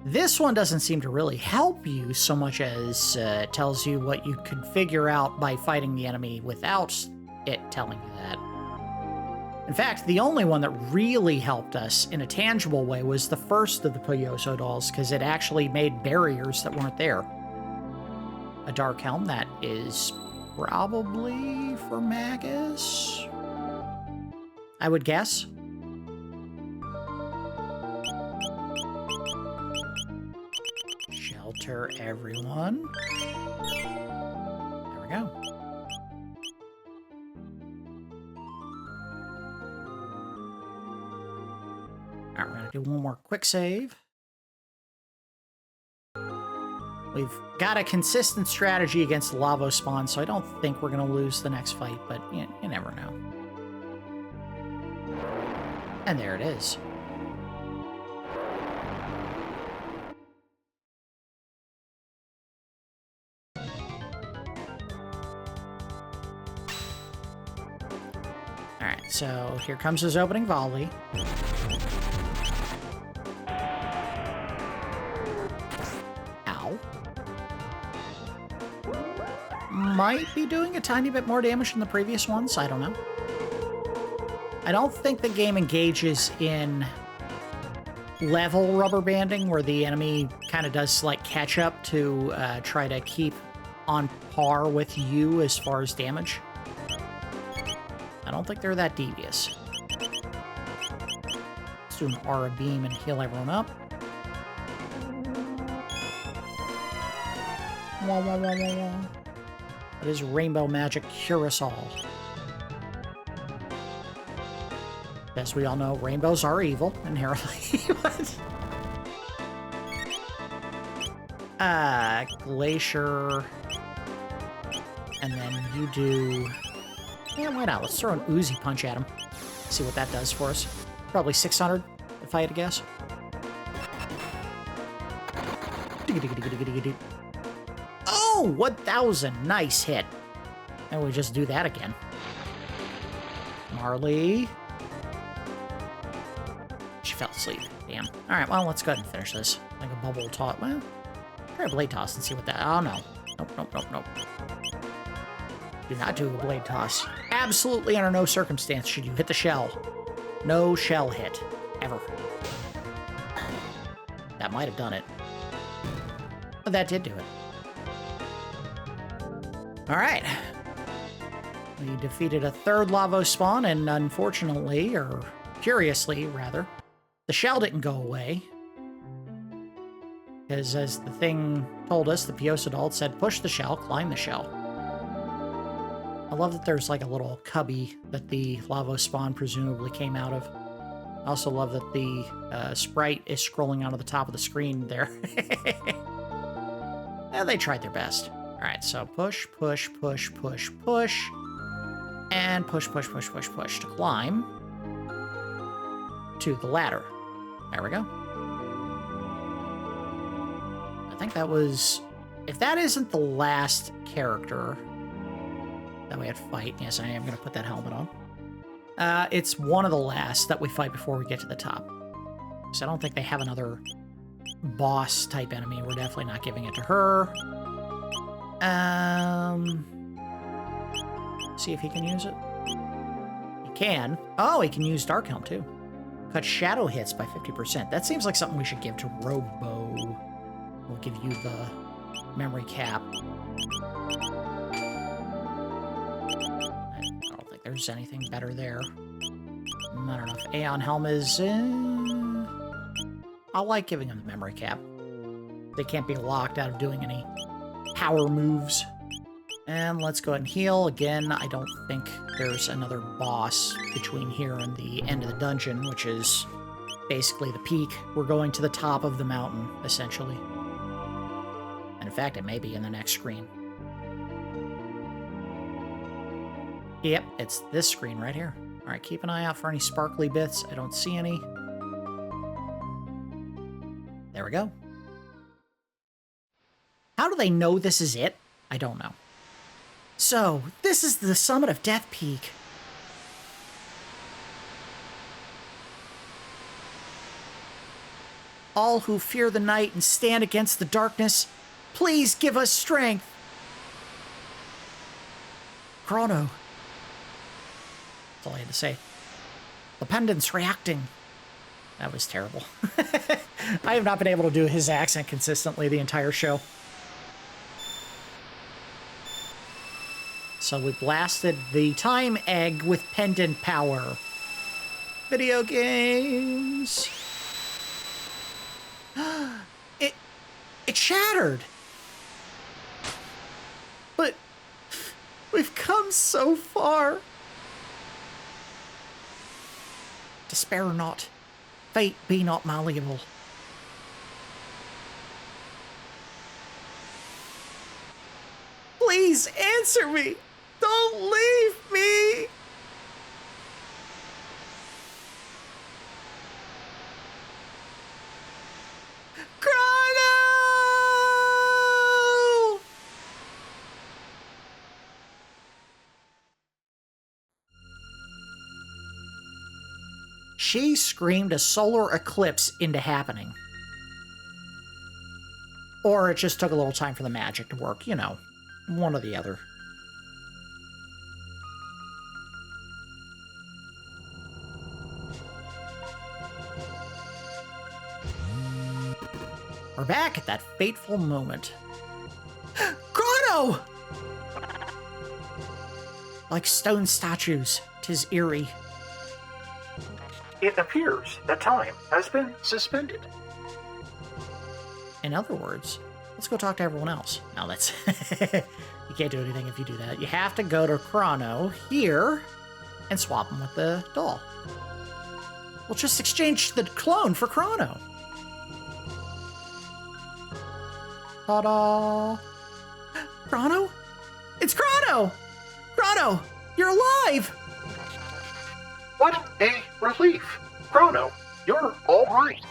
This one doesn't seem to really help you so much as tells you what you could figure out by fighting the enemy without it telling you that. In fact, the only one that really helped us in a tangible way was the first of the Puyoso dolls, because it actually made barriers that weren't there. A dark helm that is probably for Magus, I would guess. Shelter everyone. There we go. Alright, we're gonna do one more quick save. We've got a consistent strategy against the Lavos spawn, so I don't think we're gonna lose the next fight, but you never know. And there it is. Alright, so here comes his opening volley. Ow. Might be doing a tiny bit more damage than the previous ones, I don't know. I don't think the game engages in level rubber banding, where the enemy kind of does like catch up to try to keep on par with you as far as damage. I don't think they're that devious. Let's do an aura beam and heal everyone up. Wah, wah, wah, wah, wah. That is rainbow magic, cure us all. As we all know, rainbows are evil, inherently. Glacier. And then you do... Yeah, why not? Let's throw an Uzi punch at him. See what that does for us. Probably 600, if I had to guess. Oh, 1,000. Nice hit. And we just do that again. Marle. She fell asleep. Damn. Alright, well, let's go ahead and finish this. Like a bubble toss. Well, try a blade toss and see what that... Oh, no. Nope. Do not do a blade toss. Absolutely under no circumstance should you hit the shell. No shell hit. Ever. That might have done it. But that did do it. Alright. We defeated a third Lavos spawn, and unfortunately, or curiously, rather, the shell didn't go away. Because as the thing told us, the Puyoso said, push the shell, climb the shell. I love that there's like a little cubby that the Lavos spawn presumably came out of. I also love that the sprite is scrolling onto the top of the screen there. Yeah, they tried their best. All right, so push, push, push, push, push. And push, push, push, push, push to climb to the ladder. There we go. I think that was... If that isn't the last character that we had to fight, yes, I am going to put that helmet on. It's one of the last that we fight before we get to the top. So I don't think they have another boss-type enemy. We're definitely not giving it to her. See if he can use it. He can. Oh, he can use Dark Helm, too. Cut shadow hits by 50%. That seems like something we should give to Robo. We'll give you the memory cap. I don't think there's anything better there. I don't know if Aeon Helm is... I like giving him the memory cap. They can't be locked out of doing any power moves. And let's go ahead and heal. Again, I don't think there's another boss between here and the end of the dungeon, which is basically the peak. We're going to the top of the mountain, essentially. And in fact, it may be in the next screen. Yep, it's this screen right here. All right, keep an eye out for any sparkly bits. I don't see any. There we go. How do they know this is it? I don't know. So, this is the summit of Death Peak. All who fear the night and stand against the darkness, please give us strength. Crono. That's all I had to say. The pendant's reacting. That was terrible. I have not been able to do his accent consistently the entire show. So we blasted the time egg with pendant power. Video games. It shattered. But we've come so far. Despair not. Fate be not malleable. Please answer me. Don't leave me. Crono! She screamed a solar eclipse into happening. Or it just took a little time for the magic to work, you know, one or the other. We're back at that fateful moment. Crono! Like stone statues, 'tis eerie. It appears that time has been suspended. In other words, let's go talk to everyone else. Now that's... You can't do anything if you do that. You have to go to Crono here and swap him with the doll. We'll just exchange the clone for Crono. Ta-da! Crono? It's Crono! Crono! You're alive! What a relief! Crono, you're all right.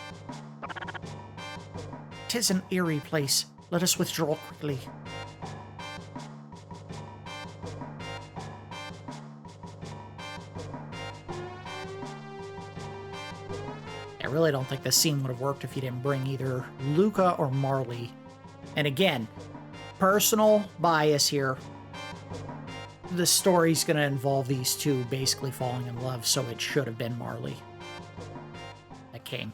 'Tis an eerie place. Let us withdraw quickly. I really don't think this scene would have worked if you didn't bring either Luca or Marle. And again, personal bias here. The story's going to involve these two basically falling in love, so it should have been Marle that came.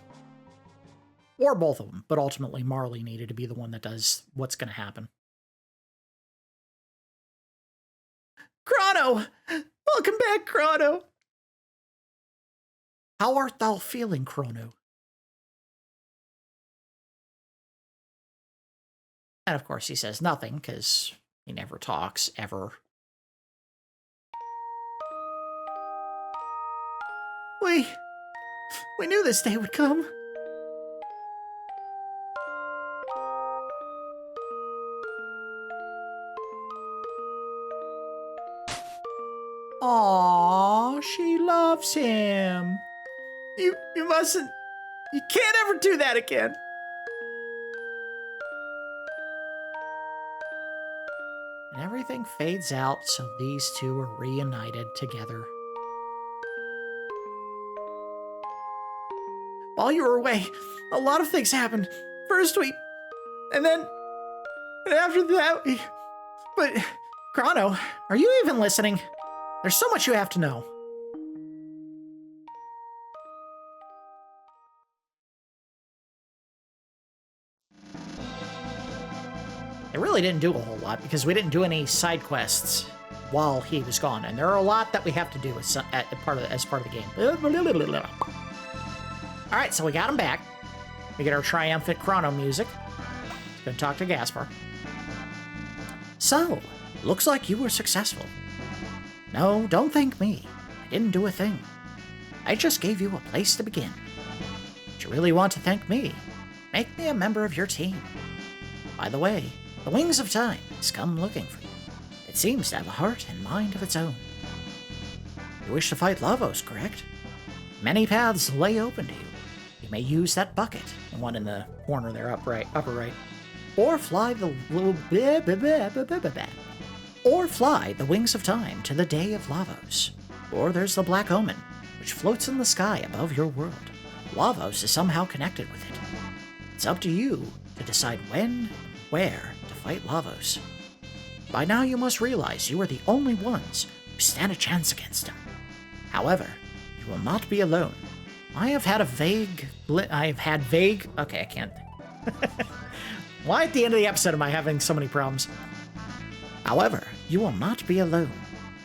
Or both of them, but ultimately Marle needed to be the one that does what's going to happen. Crono! Welcome back, Crono! How art thou feeling, Crono? And of course he says nothing, because he never talks, ever. We We knew this day would come. Aww, she loves him. You mustn't. You can't ever do that again. And everything fades out, so these two are reunited together. While you were away, a lot of things happened. First and after that but, Crono, are you even listening? There's so much you have to know. It really didn't do a whole lot because we didn't do any side quests while he was gone, and there are a lot that we have to do as part of the game. All right, so we got him back. We get our triumphant Crono music. Gonna talk to Gaspar. So, looks like you were successful. No, don't thank me. I didn't do a thing. I just gave you a place to begin. But you really want to thank me? Make me a member of your team. By the way, the Wings of Time has come looking for you. It seems to have a heart and mind of its own. You wish to fight Lavos, correct? Many paths lay open to you. You may use that bucket, the one in the corner there, upper right, or fly the Wings of Time to the Day of Lavos. Or there's the Black Omen, which floats in the sky above your world. Lavos is somehow connected with it. It's up to you to decide when and where to fight Lavos. By now you must realize you are the only ones who stand a chance against him. However, you will not be alone. I have had vague... Okay, I can't... Why at the end of the episode am I having so many problems? However, you will not be alone.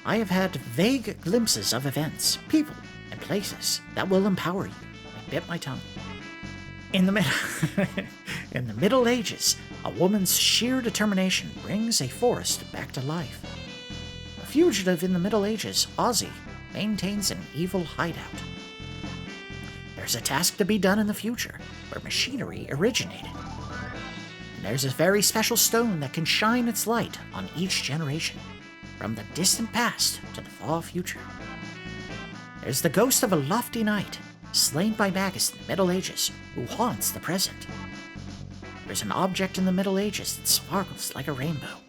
I have had vague glimpses of events, people, and places that will empower you. I bit my tongue. In the Middle Ages, a woman's sheer determination brings a forest back to life. A fugitive in the Middle Ages, Ozzy, maintains an evil hideout. There's a task to be done in the future, where machinery originated. And there's a very special stone that can shine its light on each generation, from the distant past to the far future. There's the ghost of a lofty knight, slain by Magus in the Middle Ages, who haunts the present. There's an object in the Middle Ages that sparkles like a rainbow.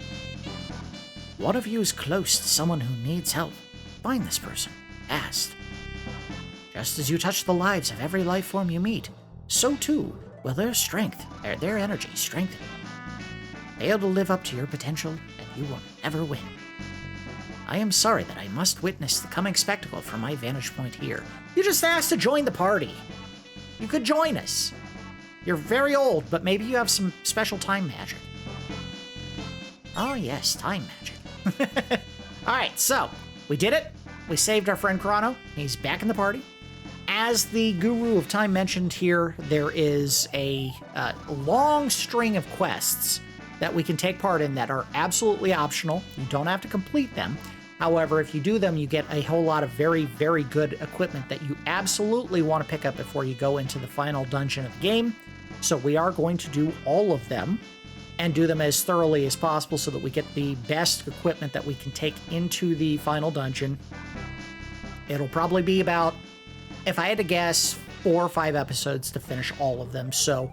One of you is close to someone who needs help. Find this person, fast. Just as you touch the lives of every life form you meet, so too will their energy strengthen. Fail to live up to your potential, and you will never win. I am sorry that I must witness the coming spectacle from my vantage point here. You just asked to join the party. You could join us. You're very old, but maybe you have some special time magic. Oh yes, time magic. Alright, so, we did it. We saved our friend Crono. He's back in the party. As the Guru of Time mentioned here, there is a long string of quests that we can take part in that are absolutely optional. You don't have to complete them. However, if you do them, you get a whole lot of very, very good equipment that you absolutely want to pick up before you go into the final dungeon of the game. So we are going to do all of them and do them as thoroughly as possible so that we get the best equipment that we can take into the final dungeon. It'll probably be about, if I had to guess, 4 or 5 episodes to finish all of them. So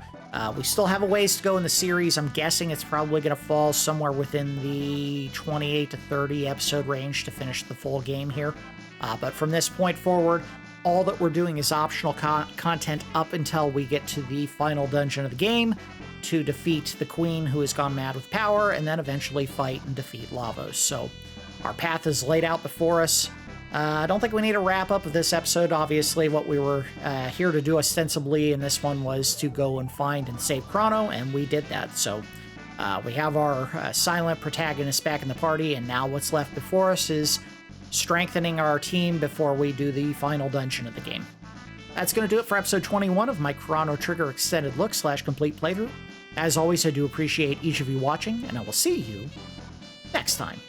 we still have a ways to go in the series. I'm guessing it's probably going to fall somewhere within the 28 to 30 episode range to finish the full game here. But from this point forward, all that we're doing is optional content up until we get to the final dungeon of the game to defeat the queen who has gone mad with power, and then eventually fight and defeat Lavos. So our path is laid out before us. I don't think we need a wrap up of this episode. Obviously, what we were here to do ostensibly in this one was to go and find and save Crono, and we did that. So we have our silent protagonist back in the party, and now what's left before us is strengthening our team before we do the final dungeon of the game. That's going to do it for episode 21 of my Chrono Trigger extended look / complete playthrough. As always, I do appreciate each of you watching, and I will see you next time.